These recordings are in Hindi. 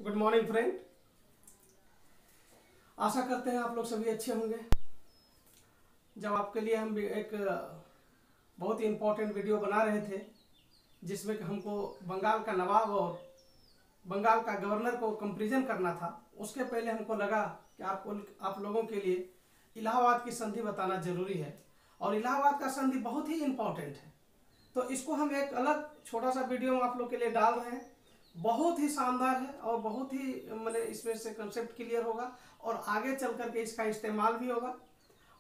Good morning friend. आशा करते हैं आप लोग सभी अच्छे होंगे। जब आपके लिए हम एक बहुत ही इम्पोर्टेंट वीडियो बना रहे थे जिसमें कि हमको बंगाल का नवाब और बंगाल का गवर्नर को कंपेरिजन करना था, उसके पहले हमको लगा कि आप लोगों के लिए इलाहाबाद की संधि बताना जरूरी है और इलाहाबाद का संधि बहुत ही इम्पोर्टेंट है। तो इसको हम एक अलग छोटा सा वीडियो में आप लोग के लिए डाल रहे हैं। बहुत ही शानदार है और बहुत ही मैंने इसमें से कंसेप्ट क्लियर होगा और आगे चल करके इसका इस्तेमाल भी होगा।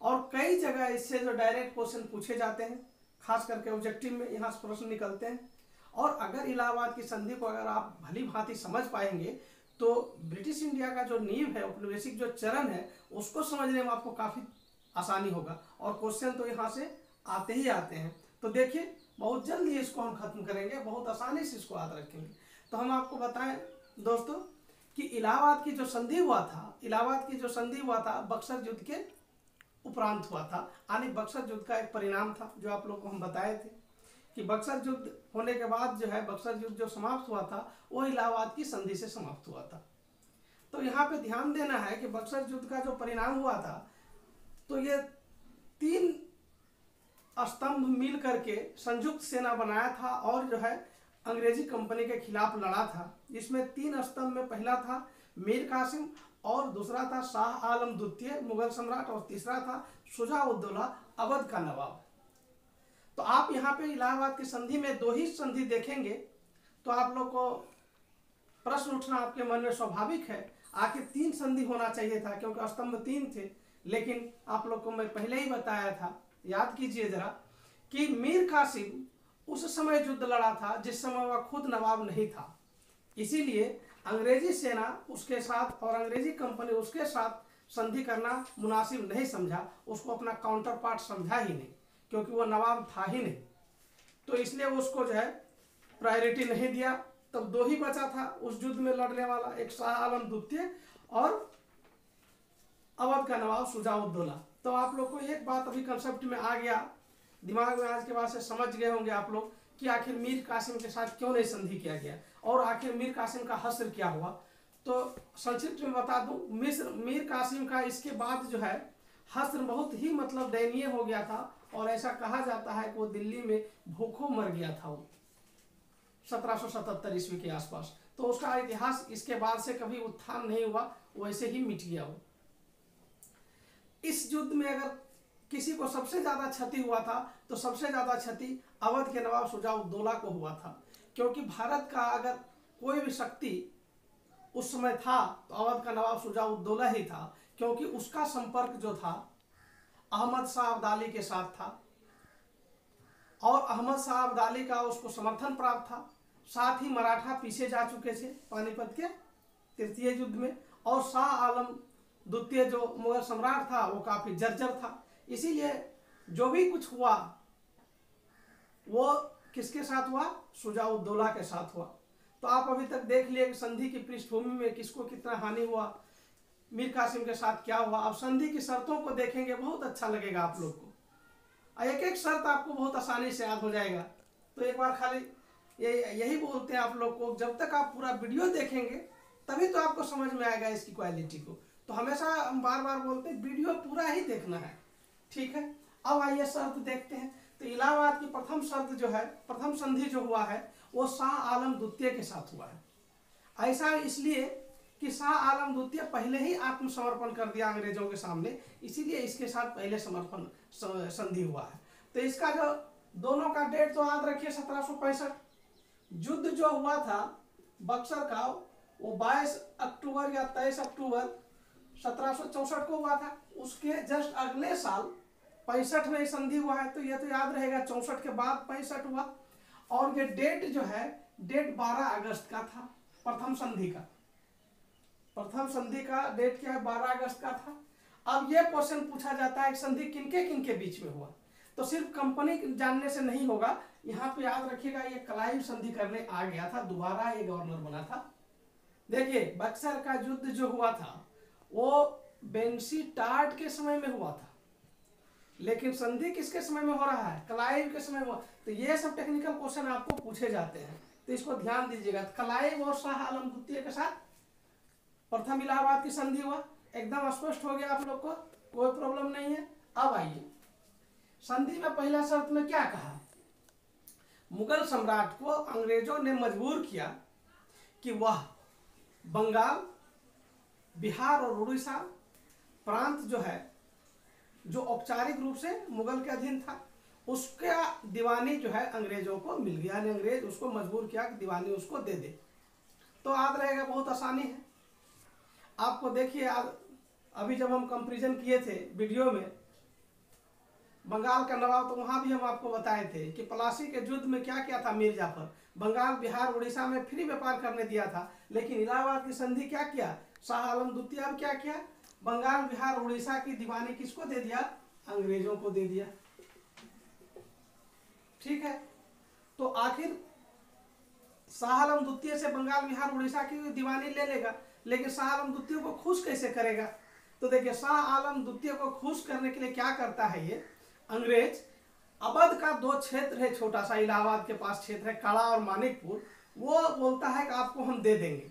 और कई जगह इससे जो डायरेक्ट क्वेश्चन पूछे जाते हैं, खास करके ऑब्जेक्टिव में यहाँ से प्रश्न निकलते हैं। और अगर इलाहाबाद की संधि को अगर आप भली भांति समझ पाएंगे तो ब्रिटिश इंडिया का जो नींव है, औपनिवेशिक जो चरण है, उसको समझने में आपको काफ़ी आसानी होगा और क्वेश्चन तो यहाँ से आते ही आते हैं। तो देखिए, बहुत जल्दी इसको हम खत्म करेंगे, बहुत आसानी से इसको याद रखेंगे। तो हम आपको बताएं दोस्तों कि इलाहाबाद की जो संधि हुआ था बक्सर युद्ध के उपरांत हुआ था। यानी बक्सर युद्ध का एक परिणाम था जो आप लोग को हम बताए थे कि बक्सर युद्ध होने के बाद जो है बक्सर युद्ध जो समाप्त हुआ था वो इलाहाबाद की संधि से समाप्त हुआ था। तो यहाँ पे ध्यान देना है कि बक्सर युद्ध का जो परिणाम हुआ था तो ये 3 स्तंभ मिल करके संयुक्त सेना बनाया था और जो है अंग्रेजी कंपनी के खिलाफ लड़ा था। इसमें 3 स्तंभ में पहला था मीर कासिम और दूसरा था शाह आलम द्वितीय मुगल सम्राट और तीसरा था शुजा-उद-दौला अवध का नवाब। तो आप यहाँ पे इलाहाबाद की संधि में 2 ही संधि देखेंगे तो आप लोग को प्रश्न उठना आपके मन में स्वाभाविक है, आखिर 3 संधि होना चाहिए था क्योंकि स्तंभ 3 थे। लेकिन आप लोग को मैं पहले ही बताया था, याद कीजिए जरा, कि मीर कासिम उस समय युद्ध लड़ा था जिस समय वह खुद नवाब नहीं था। इसीलिए अंग्रेजी सेना उसके साथ और अंग्रेजी कंपनी उसके साथ संधि करना मुनासिब नहीं समझा, उसको अपना काउंटर पार्ट समझा ही नहीं क्योंकि वह नवाब था ही नहीं। तो इसलिए उसको जो है प्रायोरिटी नहीं दिया। तब 2 ही बचा था उस युद्ध में लड़ने वाला, एक शाह आलम द्वितीय और अवध का नवाब शुजा-उद-दौला। तो आप लोग को एक बात अभी कंसेप्ट में आ गया, दिमाग में आज के बाद से समझ गए होंगे आप लोग कि आखिर मीर कासिम के साथ क्यों नहीं संधि किया गया और आखिर मीर कासिम का हश्र क्या हुआ। तो संक्षिप्त में बता दूं, मीर कासिम का इसके बाद जो है हश्र बहुत ही मतलब दयनीय हो गया था और ऐसा कहा जाता है कि वो दिल्ली में भूखों मर गया था वो 1777 ईस्वी के आसपास। तो उसका इतिहास इसके बाद से कभी उत्थान नहीं हुआ, वैसे ही मिट गया वो। इस युद्ध में अगर किसी को सबसे ज्यादा क्षति हुआ था तो सबसे ज्यादा क्षति अवध के नवाब शुजा-उद-दौला को हुआ था, क्योंकि भारत का अगर कोई भी शक्ति उस समय था तो अवध का नवाब शुजा-उद-दौला ही था, क्योंकि उसका संपर्क जो था अहमद शाह अब्दाली के साथ था और अहमद शाह अब्दाली का उसको समर्थन प्राप्त था। साथ ही मराठा पीछे जा चुके थे पानीपत के 3य युद्ध में और शाह आलम द्वितीय जो मुगल सम्राट था वो काफी जर्जर था। इसीलिए जो भी कुछ हुआ वो किसके साथ हुआ? शुजा-उद-दौला के साथ हुआ। तो आप अभी तक देख लिए कि संधि की पृष्ठभूमि में किसको कितना हानि हुआ, मीर कासिम के साथ क्या हुआ। अब संधि की शर्तों को देखेंगे, बहुत अच्छा लगेगा आप लोग को। एक एक शर्त आपको बहुत आसानी से याद हो जाएगा। तो एक बार खाली यही बोलते हैं आप लोग को, जब तक आप पूरा वीडियो देखेंगे तभी तो आपको समझ में आएगा इसकी क्वालिटी को। तो हमेशा हम बार बार बोलते हैं वीडियो पूरा ही देखना है, ठीक है। अब आइए शर्त देखते हैं। तो इलाहाबाद की प्रथम शर्त जो है, प्रथम संधि जो हुआ है वो शाह आलम द्वितीय के साथ हुआ है। ऐसा इसलिए कि शाह आलम द्वितीय पहले ही आत्मसमर्पण कर दिया अंग्रेजों के सामने, इसीलिए इसके साथ पहले समर्पण संधि हुआ है। तो इसका जो दोनों का डेट तो याद रखिए 1765। युद्ध जो हुआ था बक्सर का वो 22 अक्टूबर या 23 अक्टूबर 1764 को हुआ था। उसके जस्ट अगले साल 65 में संधि हुआ है। तो यह तो याद रहेगा 64 के बाद 65 हुआ। और ये डेट जो है डेट 12 अगस्त का था प्रथम संधि का। प्रथम संधि का डेट क्या है? 12 अगस्त का था। अब यह क्वेश्चन पूछा जाता है संधि किनके किनके बीच में हुआ, तो सिर्फ कंपनी जानने से नहीं होगा। यहाँ पे याद रखिएगा ये क्लाइव संधि करने आ गया था, दोबारा ये गवर्नर बना था। देखिए बक्सर का युद्ध जो हुआ था वो बेंसी टार्ट के समय में हुआ था, लेकिन संधि किसके समय में हो रहा है? क्लाइव के समय में। तो ये सब टेक्निकल क्वेश्चन आपको पूछे जाते हैं, तो इसको ध्यान दीजिएगा। क्लाइव और शाह आलम द्वितीय के साथ प्रथम इलाहाबाद की संधि हुआ, एकदम स्पष्ट हो गया आप लोग को, कोई प्रॉब्लम नहीं है। अब आइए संधि में पहला शर्त में क्या कहा, मुगल सम्राट को अंग्रेजों ने मजबूर किया कि वह बंगाल, बिहार और उड़ीसा प्रांत जो है, जो औपचारिक रूप से मुगल के अधीन था, उसका दीवानी जो है अंग्रेजों को मिल गया, यानी अंग्रेज उसको मजबूर किया कि दीवानी उसको दे दे। तो याद रहेगा, बहुत आसानी है आपको। देखिए अभी जब हम कंपैरिजन किए थे वीडियो में बंगाल का नवाब, तो वहां भी हम आपको बताए थे कि प्लासी के युद्ध में क्या किया था मीर जाफर, बंगाल, बिहार, उड़ीसा में फ्री व्यापार करने दिया था। लेकिन इलाहाबाद की संधि क्या किया, शाह आलम द्वितीय अब क्या किया, बंगाल, बिहार, उड़ीसा की दीवानी किसको दे दिया, अंग्रेजों को दे दिया। ठीक है, तो आखिर शाह आलम द्वितीय से बंगाल, बिहार, उड़ीसा की दीवानी ले लेगा, लेकिन शाह आलम द्वितीय को खुश कैसे करेगा। तो देखिए शाह आलम द्वितीय को खुश करने के लिए क्या करता है ये अंग्रेज, अवध का 2 क्षेत्र है, छोटा सा इलाहाबाद के पास क्षेत्र है कड़ा और मानिकपुर, वो बोलता है कि आपको हम दे देंगे।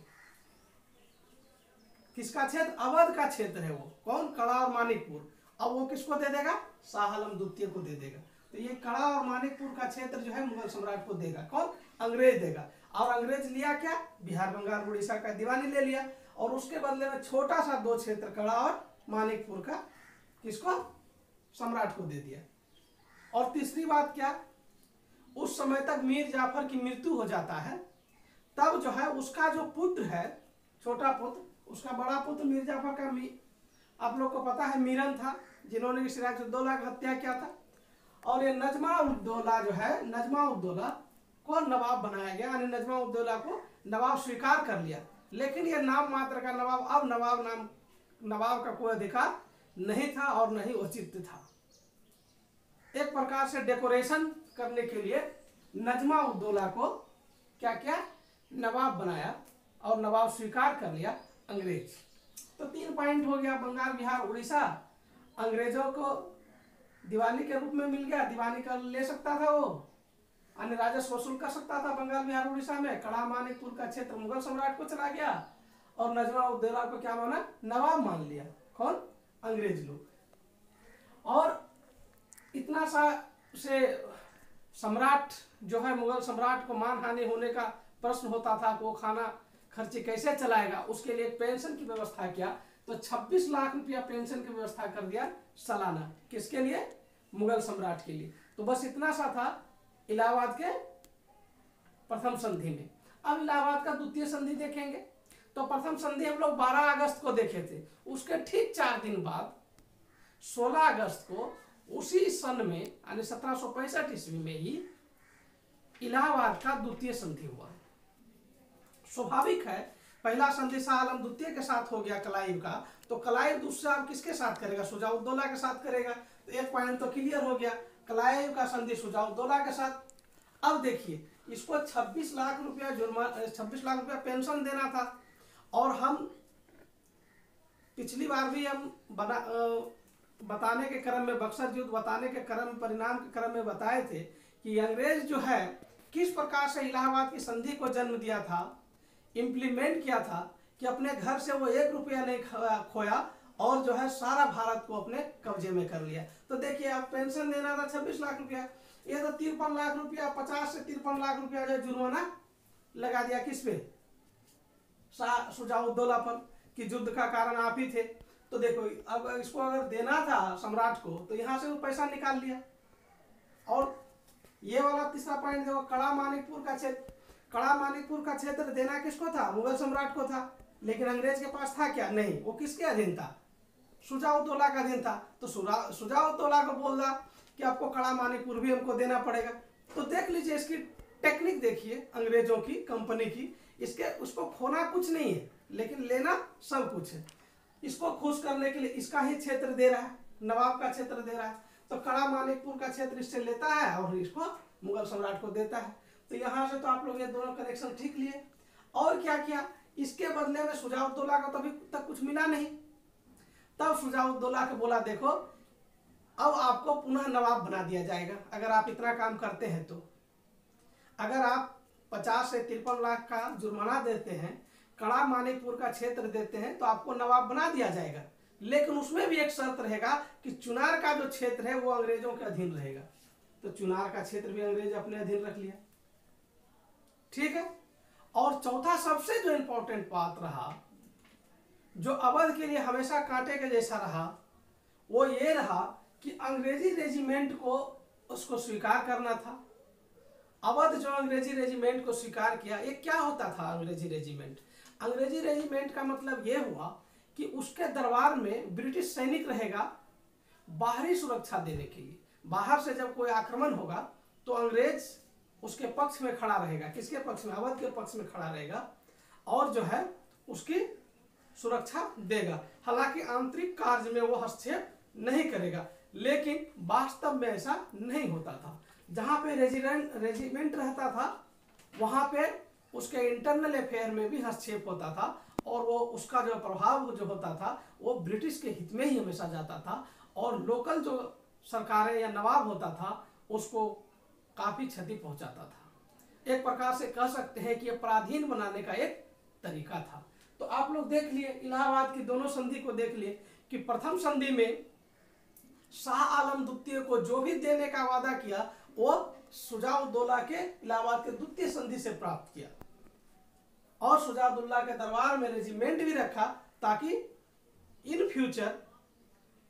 किसका क्षेत्र, अवध का क्षेत्र है वो, कौन, कड़ा और मानिकपुर। अब वो किसको दे देगा, शाह आलम द्वितीय को दे देगा। तो ये कड़ा और मानिकपुर का क्षेत्र जो है मुगल सम्राट को देगा, कौन, अंग्रेज देगा। और अंग्रेज लिया क्या, बिहार, बंगाल, उड़ीसा का दीवानी ले लिया, और उसके बदले में छोटा सा 2 क्षेत्र कड़ा और मानिकपुर का किसको, सम्राट को दे दिया। और तीसरी बात क्या, उस समय तक मीर जाफर की मृत्यु हो जाता है, तब जो है उसका जो पुत्र है, छोटा पुत्र, उसका बड़ा पुत्र मीर जाफर का आप लोग को पता है मीरन था, जिन्होंने सिराजुद्दौला की हत्या किया था। और ये नजमा उद्दौला जो है, नजमा उद्दौला को नवाब बनाया गया, यानी नजमा उद्दौला को नवाब स्वीकार कर लिया। लेकिन ये नाम मात्र का नवाब, अब नवाब का कोई अधिकार नहीं था और नहीं औचित्य था। एक प्रकार से डेकोरेशन करने के लिए नजमा उद्दौला को क्या किया, नवाब बनाया और नवाब स्वीकार कर लिया अंग्रेज। तो 3 पॉइंट हो गया, बंगाल, बिहार, उड़ीसा अंग्रेजों को दीवानी के रूप में मिल गया, दीवानी कर ले सकता था वो, अन्य राजस्व वसूल कर सकता था बंगाल, बिहार, उड़ीसा में। कड़ा मानिकपुर का क्षेत्र मुगल सम्राट को चला गया, और नजमा उद्दौला को क्या माना, नवाब मान लिया, कौन, अंग्रेज लोग। और इतना सा से सम्राट जो है, मुगल सम्राट को मानहानि होने का प्रश्न होता था कि वो खाना खर्चे कैसे चलाएगा, उसके लिए पेंशन की व्यवस्था किया। तो 26 लाख रुपया पेंशन की व्यवस्था कर दिया सालाना, किसके लिए, मुगल सम्राट के लिए। तो बस इतना सा था इलाहाबाद के प्रथम संधि में। अब इलाहाबाद का द्वितीय संधि देखेंगे। तो प्रथम संधि हम लोग 12 अगस्त को देखे थे, उसके ठीक 4 दिन बाद 16 अगस्त को उसी सन में, यानी 1765 ईस्वी में ही इलाहाबाद का द्वितीय संधि हुआ। स्वाभाविक है, पहला संधि शाह आलम द्वितीय के साथ हो गया क्लाइव का, तो क्लाइव दूसरा अब किसके साथ करेगा, शुजाउद्दौला के साथ करेगा। तो एक पॉइंट तो क्लियर हो गया, क्लाइव का संधि शुजाउद्दौला के साथ। अब देखिए इसको 26 लाख रुपया जुर्माना, 26 लाख रुपया पेंशन देना था। और हम पिछली बार भी हम बताने के क्रम में, बक्सर युद्ध बताने के क्रम, परिणाम के क्रम में बताए थे कि अंग्रेज जो है किस प्रकार से इलाहाबाद की संधि को जन्म दिया था, इम्प्लीमेंट किया था, कि अपने घर से वो 1 रुपया नहीं खोया और जो है सारा भारत को अपने कब्जे में कर लिया। तो देखिए अब पेंशन देना था 26 लाख रुपया, ये तो 53 लाख रुपया, 50 से 53 लाख रुपया जो जुर्माना लगा दिया किस पे, शुजाउद्दौला पर, कि युद्ध का कारण आप ही थे। तो देखो अब इसको अगर देना था सम्राट को, तो यहाँ से वो पैसा निकाल लिया। और ये वाला तीसरा पॉइंट देखो, कड़ा मानिकपुर का क्षेत्र, कड़ा मानिकपुर का क्षेत्र देना किसको था, मुगल सम्राट को था। लेकिन अंग्रेज के पास था क्या, नहीं, वो किसके अधीन था, शुजाउद्दौला का अधीन था। तो शुजाउद्दौला को बोल रहा कि आपको कड़ा मानिकपुर भी हमको देना पड़ेगा। तो देख लीजिए इसकी टेक्निक, देखिए अंग्रेजों की, कंपनी की, इसके उसको खोना कुछ नहीं है लेकिन लेना सब कुछ है। इसको खुश करने के लिए इसका ही क्षेत्र दे रहा है, नवाब का क्षेत्र दे रहा है। तो कड़ा मानिकपुर का क्षेत्र इससे लेता है और इसको मुगल सम्राट को देता है। तो यहाँ से तो आप लोग ये दोनों कनेक्शन ठीक लिए। और क्या किया, इसके बदले में शुजाउद्दौला को तो अभी तक कुछ मिला नहीं। तब शुजाउद्दौला को बोला देखो अब आपको पुनः नवाब बना दिया जाएगा अगर आप इतना काम करते हैं। तो अगर आप 50 से 53 लाख का जुर्माना देते हैं, कड़ा मानिकपुर का क्षेत्र देते हैं तो आपको नवाब बना दिया जाएगा, लेकिन उसमें भी एक शर्त रहेगा कि चुनार का जो क्षेत्र है वो अंग्रेजों के अधीन रहेगा। तो चुनार का क्षेत्र भी अंग्रेज अपने अधीन रख लिया, ठीक है। और चौथा सबसे जो इंपॉर्टेंट बात रहा, जो अवध के लिए हमेशा कांटे के जैसा रहा, वो ये रहा कि अंग्रेजी रेजिमेंट को उसको स्वीकार करना था। अवध जो अंग्रेजी रेजिमेंट को स्वीकार किया, ये क्या होता था अंग्रेजी रेजिमेंट? अंग्रेजी रेजिमेंट का मतलब ये हुआ कि उसके दरबार में ब्रिटिश सैनिक रहेगा बाहरी सुरक्षा देने के लिए। बाहर से जब कोई आक्रमण होगा तो अंग्रेज उसके पक्ष में खड़ा रहेगा। किसके पक्ष में? अवध के पक्ष में खड़ा रहेगा और जो है उसकी सुरक्षा देगा। हालांकि आंतरिक कार्य में वो हस्तक्षेप नहीं करेगा, लेकिन वास्तव में ऐसा नहीं होता था। जहां पे रेजिमेंट रहता था वहां पे उसके इंटरनल अफेयर में भी हस्तक्षेप होता था और वो उसका जो प्रभाव जो होता था वो ब्रिटिश के हित में ही हमेशा जाता था और लोकल जो सरकारें या नवाब होता था उसको काफी क्षति पहुंचाता था। एक प्रकार से कह सकते हैं कि ये पराधीन बनाने का एक तरीका था। तो आप लोग देख लिए, इलाहाबाद की दोनों संधि को देख लिए कि प्रथम संधि में शाह आलम द्वितीय को जो भी देने का वादा किया वो शुजाउद्दौला के इलाहाबाद के द्वितीय संधि से प्राप्त किया और शुजाउद्दौला के दरबार में रेजिमेंट भी रखा ताकि इन फ्यूचर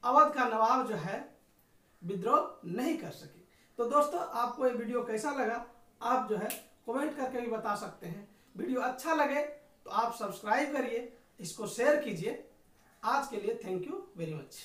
अवध का नवाब जो है विद्रोह नहीं कर सके। तो दोस्तों, आपको ये वीडियो कैसा लगा आप जो है कमेंट करके भी बता सकते हैं। वीडियो अच्छा लगे तो आप सब्सक्राइब करिए, इसको शेयर कीजिए। आज के लिए थैंक यू वेरी मच।